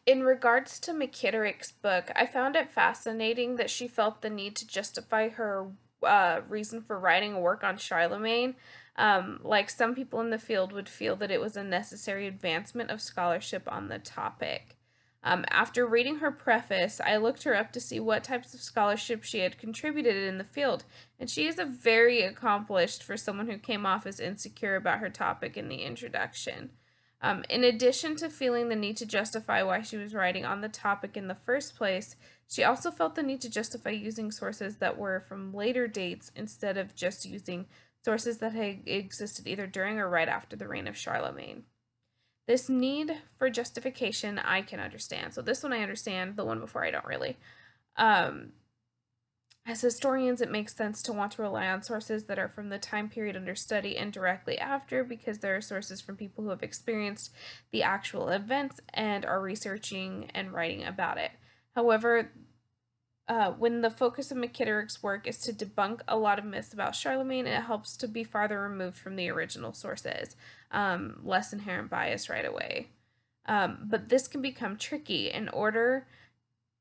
In regards to McKitterick's book, I found it fascinating that she felt the need to justify her reason for writing a work on Charlemagne. Like some people in the field would feel that it was a necessary advancement of scholarship on the topic. After reading her preface, I looked her up to see what types of scholarship she had contributed in the field, and she is a very accomplished for someone who came off as insecure about her topic in the introduction. In addition to feeling the need to justify why she was writing on the topic in the first place, she also felt the need to justify using sources that were from later dates instead of just using sources that had existed either during or right after the reign of Charlemagne. This need for justification I can understand. So this one I understand, the one before I don't really. Um, as historians, it makes sense to want to rely on sources that are from the time period under study and directly after because there are sources from people who have experienced the actual events and are researching and writing about it. However, when the focus of McKitterick's work is to debunk a lot of myths about Charlemagne, it helps to be farther removed from the original sources, less inherent bias right away. But this can become tricky. In order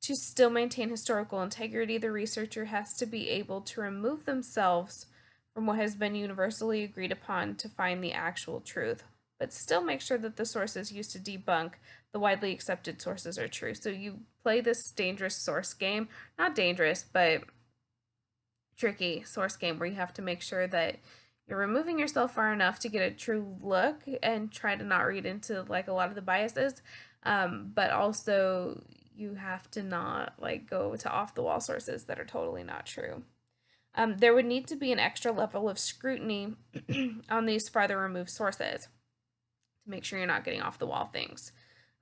to still maintain historical integrity, the researcher has to be able to remove themselves from what has been universally agreed upon to find the actual truth, but still make sure that the sources used to debunk the widely accepted sources are true. So you play this dangerous source game, not dangerous, but tricky source game where you have to make sure that you're removing yourself far enough to get a true look and try to not read into like a lot of the biases, but also you have to not like go to off the wall sources that are totally not true. There would need to be an extra level of scrutiny on these farther removed sources to make sure you're not getting off the wall things.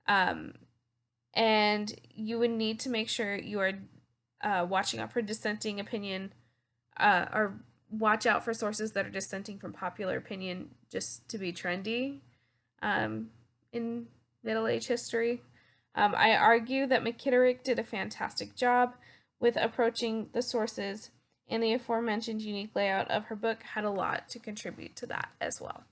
Um, and you would need to make sure you are watching out for dissenting opinion, or watch out for sources that are dissenting from popular opinion just to be trendy in Middle Age history. I argue that McKitterick did a fantastic job with approaching the sources, and the aforementioned unique layout of her book had a lot to contribute to that as well.